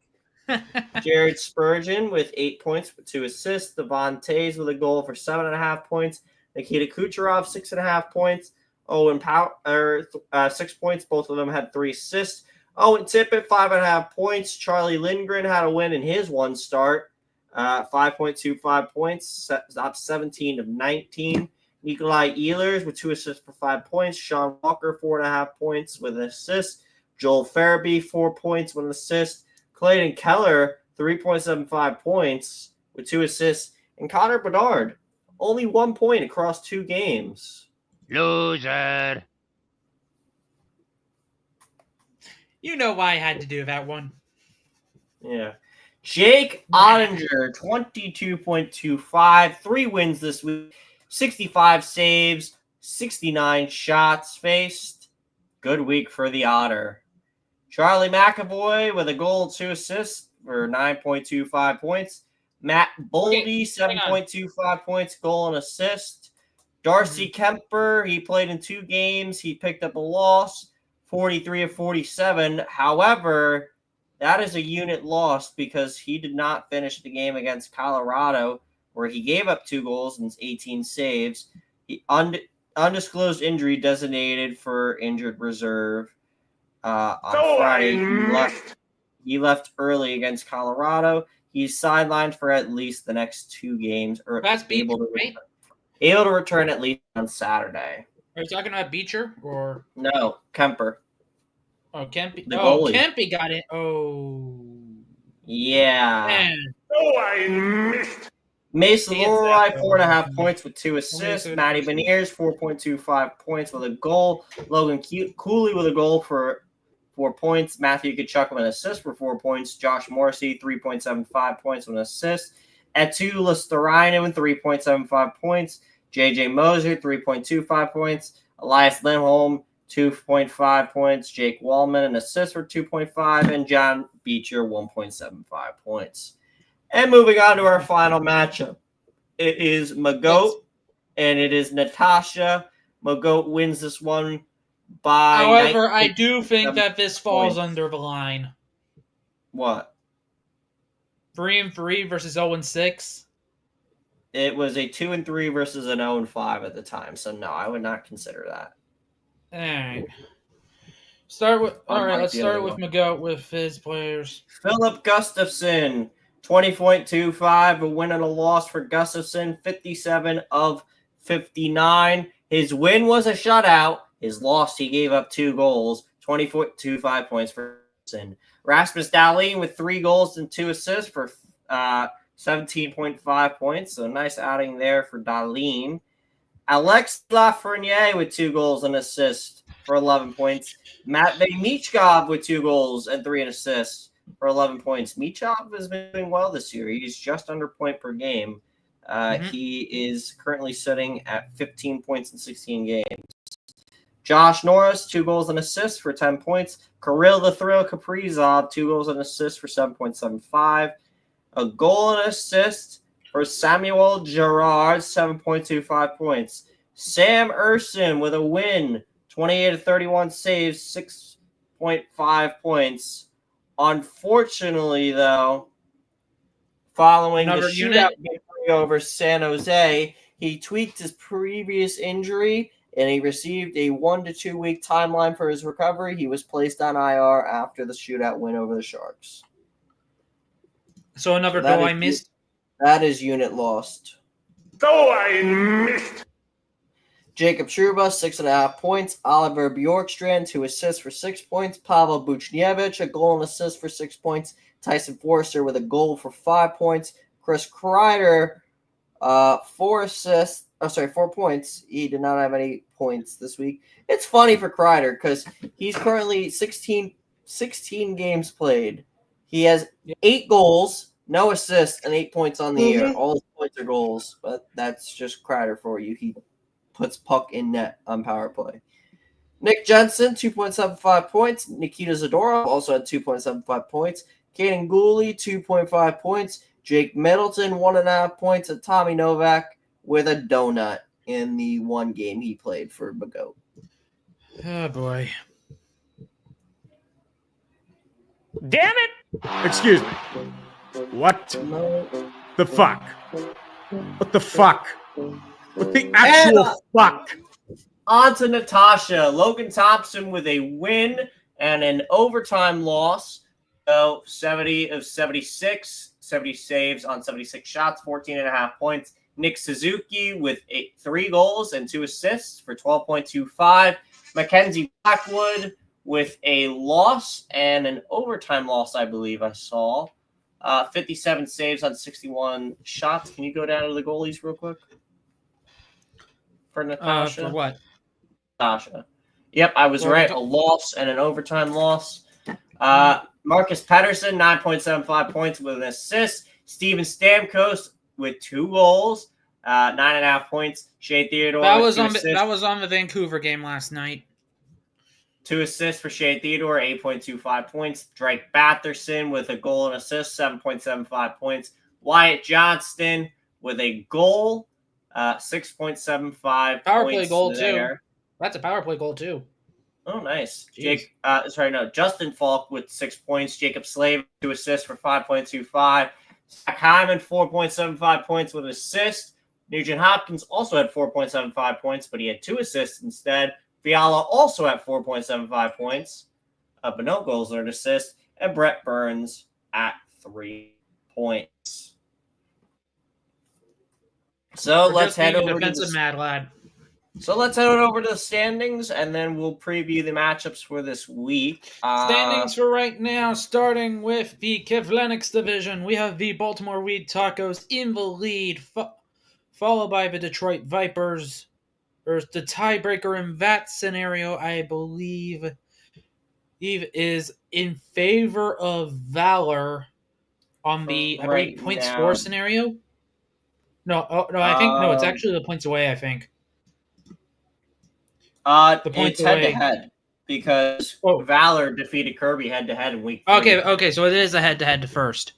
Jared Spurgeon with 8 points with 2 assists. Devon Tays with a goal for 7.5 points. Nikita Kucherov, 6.5 points. Owen Power, 6 points. Both of them had 3 assists. Owen Tippett, 5.5 points. Charlie Lindgren had a win in his one start. 5.25 points. Stopped 17 of 19. Nikolai Ehlers with 2 assists for 5 points. Sean Walker, 4.5 points with an assist. Joel Farabee, 4 points with an assist. Clayton Keller, 3.75 points with 2 assists. And Connor Bedard, only 1 point across 2 games. Loser. You know why I had to do that one. Yeah. Jake Ottinger, 22.25, 3 wins this week, 65 saves, 69 shots faced. Good week for the Otter. Charlie McAvoy with a goal, 2 assists for 9.25 points. Matt Boldy, 7.25 points, goal and assist. Darcy Kemper, he played in 2 games. He picked up a loss, 43 of 47. However, that is a unit lost because he did not finish the game against Colorado, where he gave up 2 goals and 18 saves. He undisclosed injury designated for injured reserve. On Friday, he left early against Colorado. He's sidelined for at least the next 2 games, or That's able Beecher, to return at least on Saturday. Are you talking about Beecher or no Kemper? Oh, Kempy. The goalie. Kempy got it. Oh, yeah. Man. I missed. Mason Leroy, 4.5 points with 2 assists. Matty Beniers, 4.25 points with a goal. Logan Cooley with a goal for 4 points. Matthew Tkachuk with an assist for 4 points. Josh Morrissey, 3.75 points with an assist. Etu Lesterainen with 3.75 points. JJ Moser, 3.25 points. Elias Lindholm, 2.5 points. Jake Wallman, an assist for 2.5. And John Beecher, 1.75 points. And moving on to our final matchup. It is Magoat and it is Natasha. Magoat wins this one by... However, I do think that this falls under the line. What? 3-3 versus 0-6. It was a 2-3 versus an 0-5 at the time, so no, I would not consider that. All right. Let's start with Magoat with his players. Philip Gustafson, 20.25, a win and a loss for Gustafson, 57 of 59. His win was a shutout. His loss, he gave up 2 goals, 20.25 points for Gustafson. Rasmus Dahlin with 3 goals and 2 assists for 17.5 points. So nice outing there for Dahlin. Alex Lafreniere with 2 goals and assists for 11 points. Matvei Michkov with 2 goals and 3 assists for 11 points. Michkov has been doing well this year. He's just under point per game. He is currently sitting at 15 points in 16 games. Josh Norris, 2 goals and assists for 10 points. Kirill the Thrill Kaprizov, 2 goals and assists for 7.75. A goal and assist for Samuel Girard, 7.25 points. Sam Urson with a win, 28 of 31 saves, 6.5 points. Unfortunately, though, following the shootout victory over San Jose, he tweaked his previous injury, and he received a 1 to 2 week timeline for his recovery. He was placed on IR after the shootout win over the Sharks. So another goal I missed? That is unit lost. I missed. Jacob Trouba, 6.5 points. Oliver Bjorkstrand, 2 assists for 6 points. Pavel Buchnevich, a goal and assist for 6 points. Tyson Forrester with a goal for 5 points. Chris Kreider, 4 points. He did not have any points this week. It's funny for Kreider because he's currently 16 games played. He has 8 goals, no assists, and 8 points on the year. All his points are goals, but that's just Kreider for you. He puts puck in net on power play. Nick Jensen, 2.75 points. Nikita Zadorov also had 2.75 points. Caden Gooley, 2.5 points. Jake Middleton, 1.5 points. And Tommy Novak with a donut in the 1 game he played for Magoat. Oh, boy. Damn it! Excuse me. What the fuck? What the fuck? What the actual fuck? On to Natasha. Logan Thompson with a win and an overtime loss. So 70 of 76, 70 saves on 76 shots, 14.5 points. Nick Suzuki with 3 goals and 2 assists for 12.25. Mackenzie Blackwood with a loss and an overtime loss, I believe I saw. 57 saves on 61 shots. Can you go down to the goalies real quick? For Natasha? For what? Natasha. Yep, I was right. A loss and an overtime loss. Marcus Pettersson, 9.75 points with an assist. Steven Stamkos with 2 goals. 9.5 points. Shea Theodore. That with was on the Vancouver game last night. 2 assists for Shea Theodore, 8.25 points. Drake Batherson with a goal and assist, 7.75 points. Wyatt Johnston with a goal, 6.75 Power points play goal there. too. That's a power play goal too. Oh, nice. Jeez. Justin Falk with 6 points. Jacob Slave, 2 assists for 5.25. Zach Hyman, 4.75 points with assist. Nugent Hopkins also had 4.75 points, but he had 2 assists instead. Fiala also at 4.75 points, but no goals or an assist. And Brett Burns at 3 points. So let's head over to the mad lad. So let's head over to the standings, and then we'll preview the matchups for this week. Standings for right now, starting with the Kivlenix division. We have the Baltimore Weed Tacos in the lead, followed by the Detroit Vipers. There's the tiebreaker in that scenario, I believe, is in favor of Valor on the points score scenario. No, I think no, it's actually the points away. I think. The points it's head to head because Valor defeated Kirby head to head in week 3. Okay, so it is a head to head first.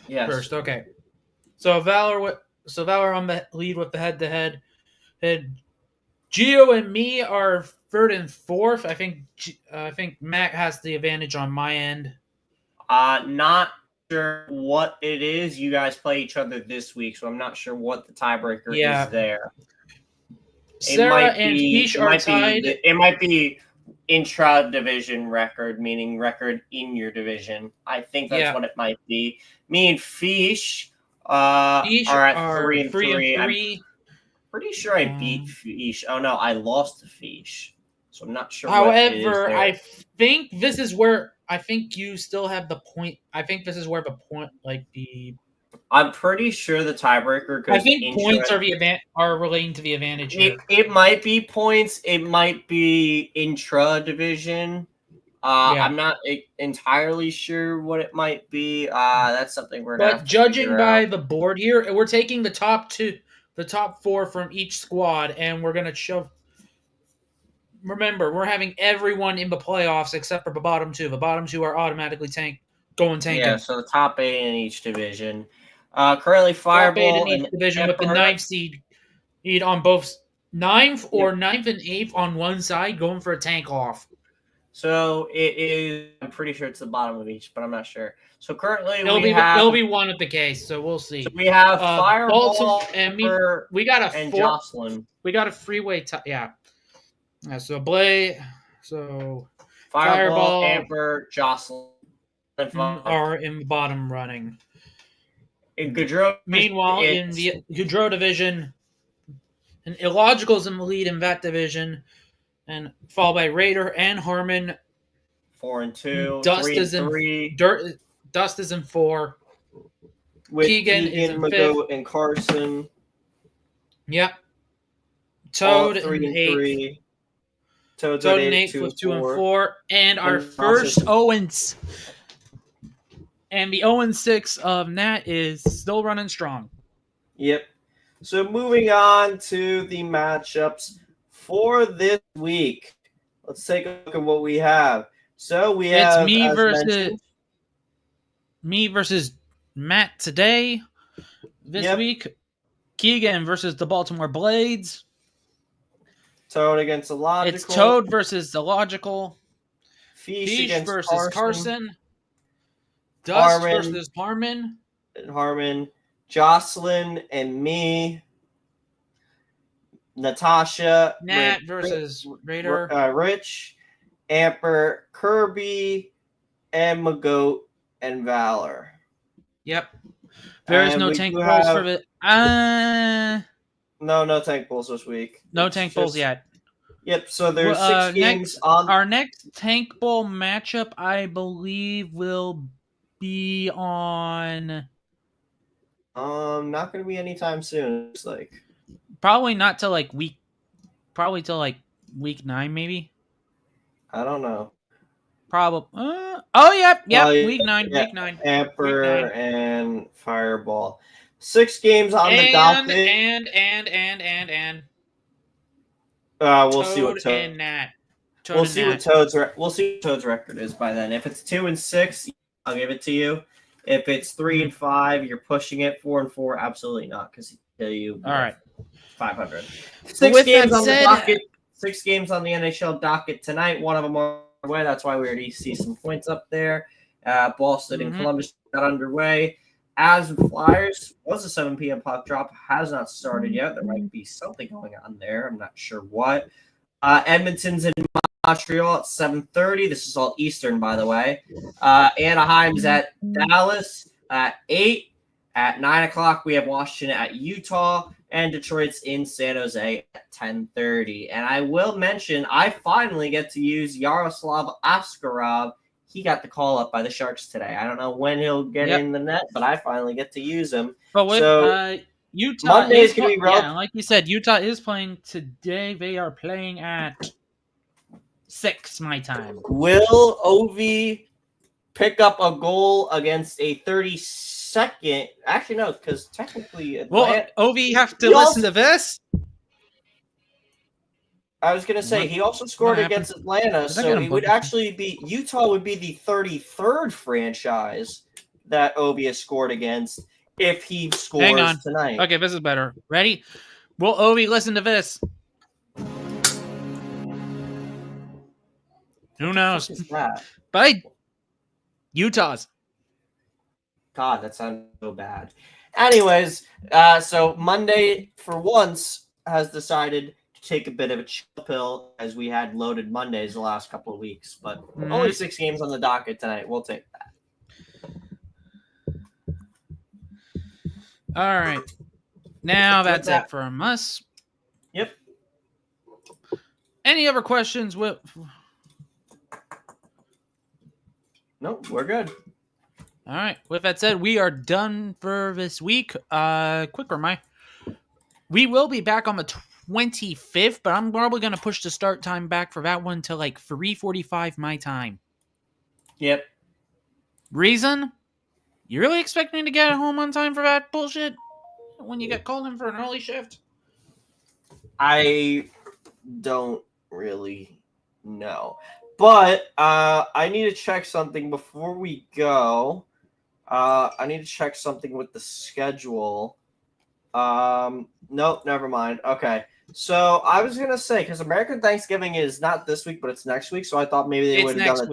Yes. First, okay. So Valor on the lead with the head to head. Gio and me are third and fourth. I think Matt has the advantage on my end. Not sure what it is. You guys play each other this week, so I'm not sure what the tiebreaker is there. Sarah and Fish are tied. It might be intra-division record, meaning record in your division. I think that's what it might be. Me and Fish are at 3 and 3. I'm pretty sure I beat Fish. Oh no, I lost to Fish. So I'm not sure. However, I think this is where you still have the point. I think this is where the point, I'm pretty sure the tiebreaker. I think points are relating to the advantage here. It might be points. It might be intra division. I'm not entirely sure what it might be. That's something we're. But judging by the board here, we're taking the top 4 from each squad, and we're gonna shove. Remember, we're having everyone in the playoffs except for the bottom 2. The bottom 2 are automatically tanking. Yeah, so the top 8 in each division. Currently, Fireball in each division with the 9th seed on both 9th or 9th and 8th on one side, going for a tank off. So it is. I'm pretty sure it's the bottom of each, but I'm not sure. So currently, it'll be one of the case. So we'll see. So we have Fireball and we got a Jocelyn. We got a freeway. So Blay. So Fireball, Amber, Jocelyn are in the bottom running. In Goudreau, meanwhile, in the Goudreau division, and Illogical's in the lead in that division, and followed by Raider and Harmon. 4 and 2. Dust 3 is and 3. Dust is in 4. With Keegan is in Mago, and Carson. Yep. Toad 3 and 8. Toad in 8 with 2 and 4. And our first Owens. And the 0-6 of Nat is still running strong. Yep. So moving on to the matchups for this week. Let's take a look at what we have. So we have me versus Matt today. This week, Keegan versus the Baltimore Blades. Toad against Illogical. It's Toad versus Illogical. Fish versus Carson. Dust versus Harmon. Jocelyn and me. Natasha. Nat versus Raider. Rich. Amper, Kirby, and Magoat and Valor. Yep. There's no tank pulls for it. No tank pulls this week. No tank pulls yet. Yep, so there's 6 games on. Our next tank bowl matchup, I believe, will be on. Not going to be anytime soon. It's probably not till week 9, maybe. I don't know. Probably. Yep. Week 9. Amper and Fireball. 6 games on the docket. And We'll see what Toad and Nat. We'll see what Toad's record is by then. If it's 2-6, I'll give it to you. If it's 3-5, you're pushing it. 4-4, absolutely not, because he'll kill you. All right, 500. So 6 games on the docket. 6 games on the NHL docket tonight. One of them on the way. That's why we already see some points up there. Boston and Columbus got underway. As with Flyers, was a 7 p.m. puck drop. Has not started yet. There might be something going on there. I'm not sure what. Edmonton's in Montreal at 7:30. This is all Eastern, by the way. Anaheim's at Dallas at 8. At 9 o'clock, we have Washington at Utah. And Detroit's in San Jose at 10:30. And I will mention, I finally get to use Yaroslav Askarov. He got the call up by the Sharks today. I don't know when he'll get in the net, but I finally get to use him. But with Utah, Monday is going to be rough. Yeah, like you said, Utah is playing today. They are playing at 6 my time. Will Ovi pick up a goal against a 32nd? Actually, no, because technically, Ovi, you have to listen to this. I was going to say, he also scored against Atlanta, so he would actually be, Utah would be the 33rd franchise that Ovi has scored against if he scores tonight. Okay, this is better. Ready? Will Ovi listen to this? Who knows? What is that? But Utah's. God, that sounds so bad. Anyways, so Monday, for once, has decided take a bit of a chill pill as we had loaded Mondays the last couple of weeks, but only 6 games on the docket tonight. We'll take that. All right. Now that's it from us. Yep. Any other questions? Nope, we're good. All right. With that said, we are done for this week. Quick reminder. We will be back on the 25th, but I'm probably going to push the start time back for that one to like 3:45 my time. Yep. Reason? You really expect me to get home on time for that bullshit when you get called in for an early shift? I don't really know. But I need to check something before we go. I need to check something with the schedule. Nope, never mind. Okay. So I was going to say, because American Thanksgiving is not this week, but it's next week. So I thought maybe they would have done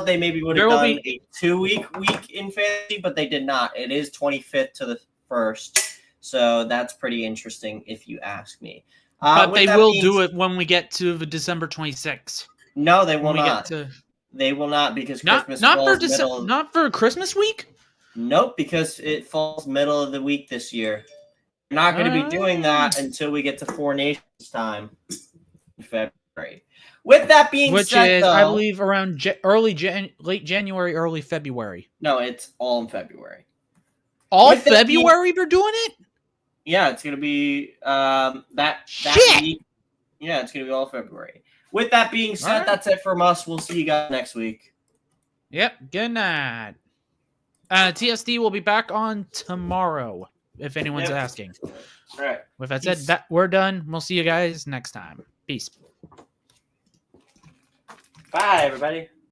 they maybe would have done a 2-week week in fantasy, but they did not. It is 25th to the 1st. So that's pretty interesting if you ask me. But they will do it when we get to the December 26th. No, they will not. They will not, because Christmas falls not for Christmas week? Nope, because it falls middle of the week this year. We're not going to be doing that until we get to Four Nations time in February. With that being said, which is, I believe, around late January, early February. No, it's all in February. All February we're doing it? Yeah, it's going to be that week. Yeah, it's going to be all February. With that being said, that's it from us. We'll see you guys next week. Yep, good night. TSD will be back on tomorrow, if anyone's asking. All right. With that said, we're done. We'll see you guys next time. Peace. Bye, everybody.